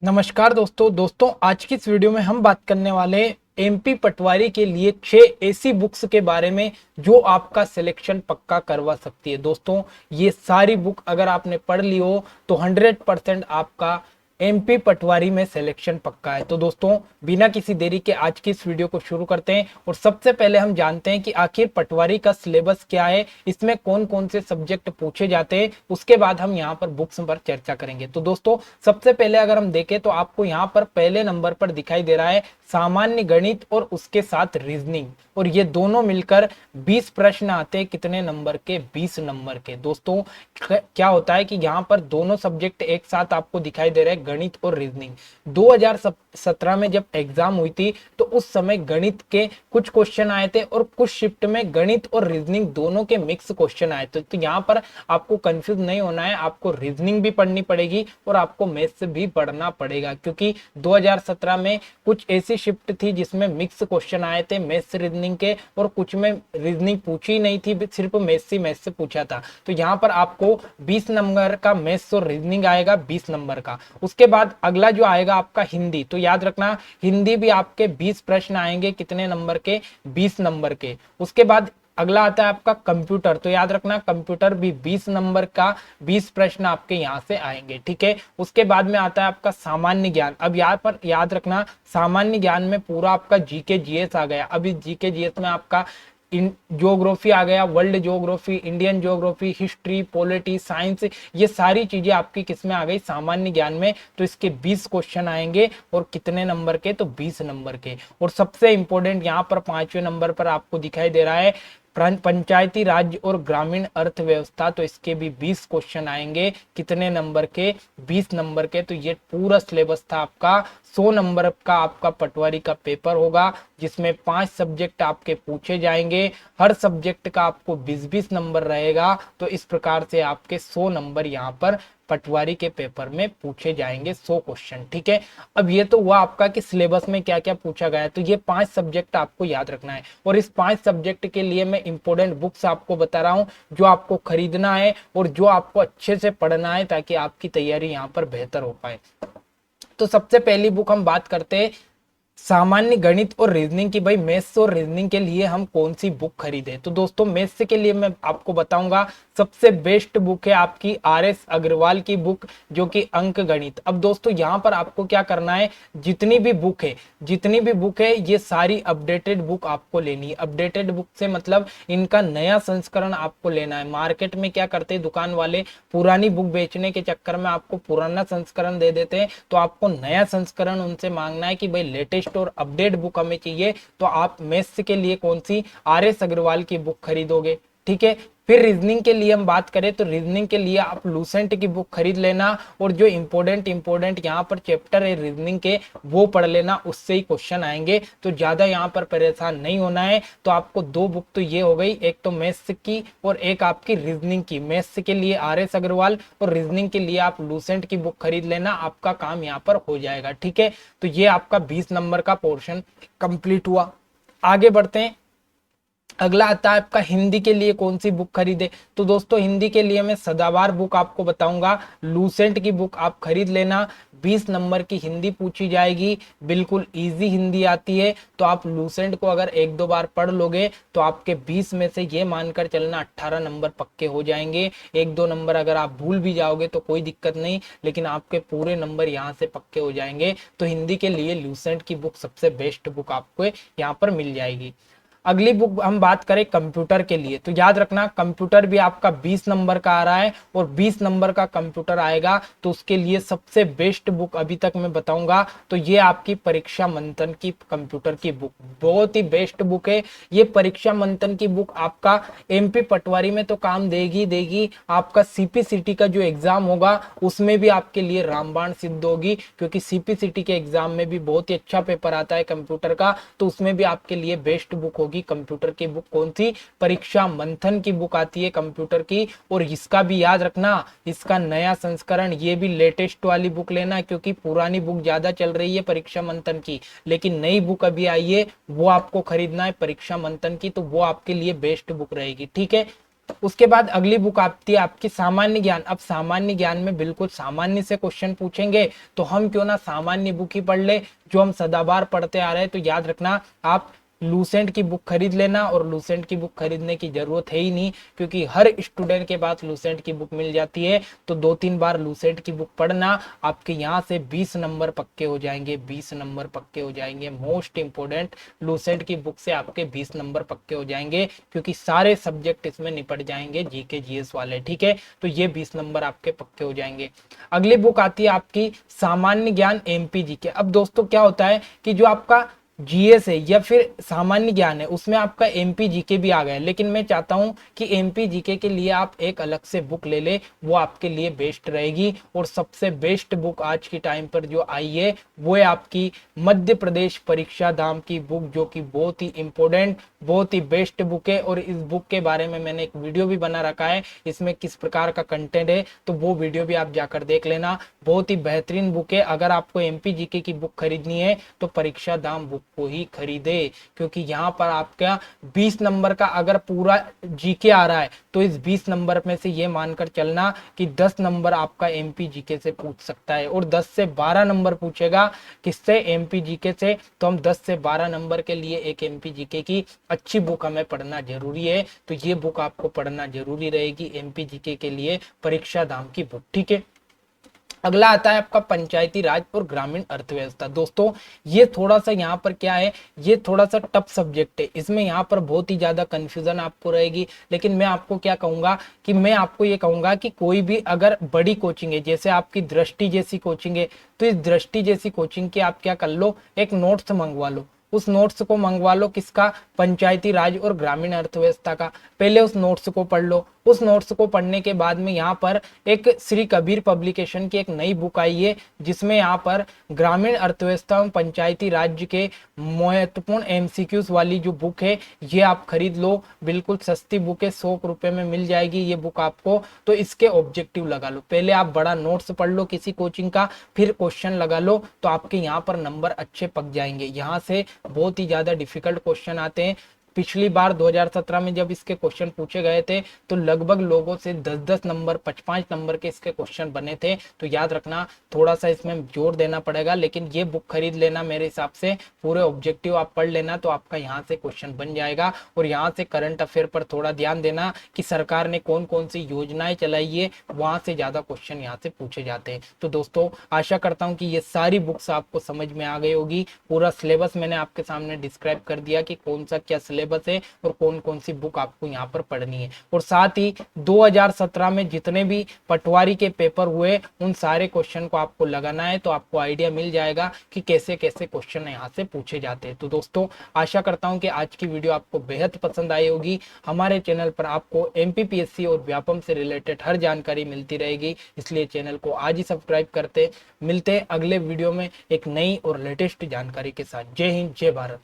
नमस्कार दोस्तों आज की इस वीडियो में हम बात करने वाले हैं एमपी पटवारी के लिए 6 ऐसी बुक्स के बारे में जो आपका सिलेक्शन पक्का करवा सकती है। दोस्तों ये सारी बुक अगर आपने पढ़ ली हो तो 100% आपका एमपी पटवारी में सिलेक्शन पक्का है। तो दोस्तों बिना किसी देरी के आज की इस वीडियो को शुरू करते हैं और सबसे पहले हम जानते हैं कि आखिर पटवारी का सिलेबस क्या है, इसमें कौन कौन से सब्जेक्ट पूछे जाते हैं। उसके बाद हम यहाँ पर बुक्स पर चर्चा करेंगे। तो दोस्तों सबसे पहले अगर हम देखें तो आपको यहाँ पर पहले नंबर पर दिखाई दे रहा है सामान्य गणित और उसके साथ रीजनिंग, और ये दोनों मिलकर 20 प्रश्न आते हैं। कितने नंबर के? 20 नंबर के। दोस्तों क्या होता है कि यहाँ पर दोनों सब्जेक्ट एक साथ आपको दिखाई दे रहे हैं, गणित और रीजनिंग। 2017 में जब एग्जाम हुई थी तो उस समय गणित के कुछ क्वेश्चन आए थे और कुछ शिफ्ट में गणित और रीजनिंग दोनों के मिक्स क्वेश्चन आए थे। तो यहाँ पर आपको कंफ्यूज नहीं होना है, आपको रीजनिंग भी पढ़नी पड़ेगी और आपको मैथ्स भी पढ़ना पड़ेगा, क्योंकि 2017 में कुछ ऐसी शिफ्ट थी जिसमें मिक्स क्वेश्चन आए थे मैथ्स रीजनिंग के, और कुछ में रीजनिंग पूछी नहीं थी, सिर्फ मैथ्स ही मैथ्स से पूछा था। तो यहाँ पर आपको 20 नंबर का मैथ्स और रीजनिंग आएगा 20 नंबर का। उसके बाद अगला जो आएगा आपका हिंदी। तो याद रखना हिंदी भी आपके 20 प्रश्न आएंगे। कितने नंबर के? 20 नंबर के। उसके बाद अगला आता है आपका कंप्यूटर। तो याद रखना कंप्यूटर भी 20 नंबर का 20 प्रश्न आपके यहाँ से आएंगे। ठीक है। उसके बाद में आता है आपका सामान्य ज्ञान। अब यहाँ पर याद रखना सामान्य ज्ञान में पूरा आपका जीके जीएस आ गया। अभी जीके जीएस में आपका ज्योग्राफी आ गया, world geography, Indian geography, history, polity, science, ये सारी चीजें आपकी किसमें आ गई? सामान्य ज्ञान में। तो इसके 20 क्वेश्चन आएंगे और कितने नंबर के? तो 20 नंबर के। और सबसे इंपॉर्टेंट यहाँ पर 5वें नंबर पर आपको दिखाई दे रहा है पंचायती राज और ग्रामीण अर्थव्यवस्था। तो इसके भी 20 क्वेश्चन आएंगे। कितने नंबर के? 20 नंबर के। तो ये पूरा सिलेबस था आपका। 100 नंबर का आपका पटवारी का पेपर होगा जिसमें 5 सब्जेक्ट आपके पूछे जाएंगे। हर सब्जेक्ट का आपको 20-20 नंबर रहेगा। तो इस प्रकार से आपके 100 नंबर यहाँ पर पटवारी के पेपर में पूछे जाएंगे, 100 क्वेश्चन। ठीक है। अब ये तो हुआ आपका कि सिलेबस में क्या क्या पूछा गया है। तो ये 5 सब्जेक्ट आपको याद रखना है, और इस 5 सब्जेक्ट के लिए मैं इंपॉर्टेंट बुक्स आपको बता रहा हूँ जो आपको खरीदना है और जो आपको अच्छे से पढ़ना है ताकि आपकी तैयारी यहाँ पर बेहतर हो पाए। तो सबसे पहली बुक हम बात करते हैं सामान्य गणित और रीजनिंग की। भाई मैथ्स और रीजनिंग के लिए हम कौन सी बुक खरीदे? तो दोस्तों मैथ्स के लिए मैं आपको बताऊंगा सबसे बेस्ट बुक है आपकी आर.एस. अग्रवाल की बुक, जो कि अंक गणित। अब दोस्तों यहाँ पर आपको क्या करना है, जितनी भी बुक है ये सारी अपडेटेड बुक आपको लेनी है। अपडेटेड बुक से मतलब इनका नया संस्करण आपको लेना है। मार्केट में क्या करते हैं दुकान वाले, पुरानी बुक बेचने के चक्कर में आपको पुराना संस्करण दे देते हैं। तो आपको नया संस्करण उनसे मांगना है कि भाई लेटेस्ट और अपडेट बुक हमें चाहिए। तो आप मैथ्स के लिए कौन सी? आर.एस. अग्रवाल की बुक खरीदोगे। ठीक है। फिर रीजनिंग के लिए हम बात करें तो रीजनिंग के लिए आप लूसेंट की बुक खरीद लेना, और जो इंपॉर्टेंट यहाँ पर चैप्टर है रीजनिंग के वो पढ़ लेना, उससे ही क्वेश्चन आएंगे। तो ज्यादा यहाँ पर परेशान नहीं होना है। तो आपको 2 बुक तो ये हो गई, एक तो मैथ्स की और एक आपकी रीजनिंग की। मैथ्स के लिए आर.एस. अग्रवाल और रीजनिंग के लिए आप लूसेंट की बुक खरीद लेना, आपका काम यहाँ पर हो जाएगा। ठीक है। तो ये आपका 20 नंबर का पोर्शन कंप्लीट हुआ। आगे बढ़ते हैं। अगला आता है आपका हिंदी के लिए कौन सी बुक खरीदे। तो दोस्तों हिंदी के लिए मैं सदाबहार बुक आपको बताऊंगा। लूसेंट की बुक आप खरीद लेना। 20 नंबर की हिंदी पूछी जाएगी, बिल्कुल इजी हिंदी आती है। तो आप लूसेंट को अगर 1-2 बार पढ़ लोगे तो आपके 20 में से ये मानकर चलना 18 नंबर पक्के हो जाएंगे। 1-2 नंबर अगर आप भूल भी जाओगे तो कोई दिक्कत नहीं, लेकिन आपके पूरे नंबर यहाँ से पक्के हो जाएंगे। तो हिंदी के लिए लूसेंट की बुक सबसे बेस्ट बुक आपको यहाँ पर मिल जाएगी। अगली बुक हम बात करें कंप्यूटर के लिए। तो याद रखना कंप्यूटर भी आपका 20 नंबर का आ रहा है, और 20 नंबर का कंप्यूटर आएगा। तो उसके लिए सबसे बेस्ट बुक अभी तक मैं बताऊंगा तो ये आपकी परीक्षा मंथन की कंप्यूटर की बुक बहुत ही बेस्ट बुक है। ये परीक्षा मंथन की बुक आपका एमपी पटवारी में तो काम देगी, आपका सीपीसीटी का जो एग्जाम होगा उसमें भी आपके लिए रामबाण सिद्ध होगी, क्योंकि सीपीसीटी के एग्जाम में भी बहुत ही अच्छा पेपर आता है कंप्यूटर का। तो उसमें भी आपके लिए बेस्ट बुक होगी कंप्यूटर की बुक। कौन सी? परीक्षा मंथन की बुक आती है कंप्यूटर की। और इसका भी याद रखना, इसका नया संस्करण, ये भी लेटेस्ट वाली बुक लेना, क्योंकि पुरानी बुक ज्यादा चल रही है परीक्षा मंथन की, लेकिन नई बुक अभी आई है वो आपको खरीदना है परीक्षा मंथन की। तो वो आपके लिए बेस्ट बुक रहेगी। ठीक है। उसके बाद अगली बुक आती है आपकी सामान्य ज्ञान। अब सामान्य ज्ञान में बिल्कुल सामान्य से क्वेश्चन पूछेंगे, तो हम क्यों ना सामान्य बुक ही पढ़ ले जो हम सदाबार पढ़ते आ रहे हैं। तो याद रखना आप लूसेंट की बुक खरीद लेना, और लूसेंट की बुक खरीदने की जरूरत है ही नहीं, क्योंकि हर स्टूडेंट के पास लूसेंट की बुक मिल जाती है। तो 2-3 बार लूसेंट की बुक पढ़ना, आपके यहाँ से 20 नंबर पक्के हो जाएंगे, 20 नंबर पक्के हो जाएंगे। मोस्ट इंपोर्टेंट, लूसेंट की बुक से आपके 20 नंबर पक्के हो जाएंगे, क्योंकि सारे सब्जेक्ट इसमें निपट जाएंगे, जीके जीएस वाले, ठीक है। तो ये 20 नंबर आपके पक्के हो जाएंगे। अगली बुक आती है आपकी सामान्य ज्ञान एमपी जीके। अब दोस्तों क्या होता है कि जो आपका जीएस है या फिर सामान्य ज्ञान है, उसमें आपका एमपी जीके भी आ गया है, लेकिन मैं चाहता हूं कि एमपी जीके के लिए आप एक अलग से बुक ले ले, वो आपके लिए बेस्ट रहेगी। और सबसे बेस्ट बुक आज की टाइम पर जो आई है वो है आपकी मध्य प्रदेश परीक्षा धाम की बुक, जो कि बहुत ही इंपॉर्टेंट, बहुत ही बेस्ट बुक है। और इस बुक के बारे में मैंने एक वीडियो भी बना रखा है, इसमें किस प्रकार का कंटेंट है, तो वो वीडियो भी आप जाकर देख लेना। बहुत ही बेहतरीन बुक है। अगर आपको एमपी जीके की बुक खरीदनी है तो परीक्षा धाम बुक को ही खरीदे, क्योंकि यहाँ पर आपका 20 नंबर का अगर पूरा जीके आ रहा है, तो इस 20 नंबर में से ये मानकर चलना कि 10 नंबर आपका एमपी जीके से पूछ सकता है, और 10 से 12 नंबर पूछेगा किससे, एमपी जीके से। तो हम 10 से 12 नंबर के लिए एक एमपी जीके की अच्छी बुक हमें पढ़ना जरूरी है। तो ये बुक आपको पढ़ना जरूरी रहेगी एमपी जीके के लिए, परीक्षा धाम की बुक, ठीक है। अगला आता है आपका पंचायती राज और ग्रामीण अर्थव्यवस्था। दोस्तों ये थोड़ा सा यहाँ पर क्या है, ये थोड़ा सा टफ सब्जेक्ट है, इसमें यहाँ पर बहुत ही ज्यादा कंफ्यूजन आपको रहेगी। लेकिन मैं आपको क्या कहूंगा कि मैं आपको ये कहूंगा कि कोई भी अगर बड़ी कोचिंग है, जैसे आपकी दृष्टि जैसी कोचिंग है, तो इस दृष्टि जैसी कोचिंग के आप क्या कर लो, एक नोट्स मंगवा लो। उस नोट्स को मंगवा लो, किसका, पंचायती राज और ग्रामीण अर्थव्यवस्था का। पहले उस नोट्स को पढ़ लो। उस नोट्स को पढ़ने के बाद में यहाँ पर एक श्री कबीर पब्लिकेशन की एक नई बुक आई है, जिसमें यहाँ पर ग्रामीण अर्थव्यवस्था एवं पंचायती राज्य के महत्वपूर्ण एमसीक्यूज वाली जो बुक है, ये आप खरीद लो। बिल्कुल सस्ती बुक है, 100 रुपए में मिल जाएगी ये बुक आपको। तो इसके ऑब्जेक्टिव लगा लो, पहले आप बड़ा नोट्स पढ़ लो किसी कोचिंग का, फिर क्वेश्चन लगा लो, तो आपके यहाँ पर नंबर अच्छे पक जाएंगे। यहाँ से बहुत ही ज्यादा डिफिकल्ट क्वेश्चन आते हैं। पिछली बार 2017 में जब इसके क्वेश्चन पूछे गए थे, तो लगभग लोगों से 10-10 नंबर, 5-5 नंबर के इसके क्वेश्चन बने थे। तो याद रखना, थोड़ा सा इसमें जोर देना पड़ेगा, लेकिन ये बुक खरीद लेना मेरे हिसाब से, पूरे ऑब्जेक्टिव आप पढ़ लेना, तो आपका यहाँ से क्वेश्चन बन जाएगा। और यहाँ से करंट अफेयर पर थोड़ा ध्यान देना कि सरकार ने कौन कौन सी योजनाएं चलाई है, वहां से ज्यादा क्वेश्चन यहाँ से पूछे जाते हैं। तो दोस्तों आशा करता हूँ कि ये सारी बुक्स आपको समझ में आ गई होगी। पूरा सिलेबस मैंने आपके सामने डिस्क्राइब कर दिया कि कौन सा क्या सिलेबस है और कौन कौन सी बुक आपको यहाँ पर पढ़नी है। और साथ ही 2017 में जितने भी पटवारी के पेपर हुए, उन सारे क्वेश्चन को आपको लगाना है, तो आपको आइडिया मिल जाएगा कि कैसे कैसे क्वेश्चन यहाँ से पूछे जाते हैं। तो दोस्तों आशा करता हूँ कि आज की वीडियो आपको बेहद पसंद आई होगी। हमारे चैनल पर आपको एमपीपीएससी और व्यापम से रिलेटेड हर जानकारी मिलती रहेगी, इसलिए चैनल को आज ही सब्सक्राइब करते। मिलते अगले वीडियो में एक नई और लेटेस्ट जानकारी के साथ। जय हिंद, जय भारत।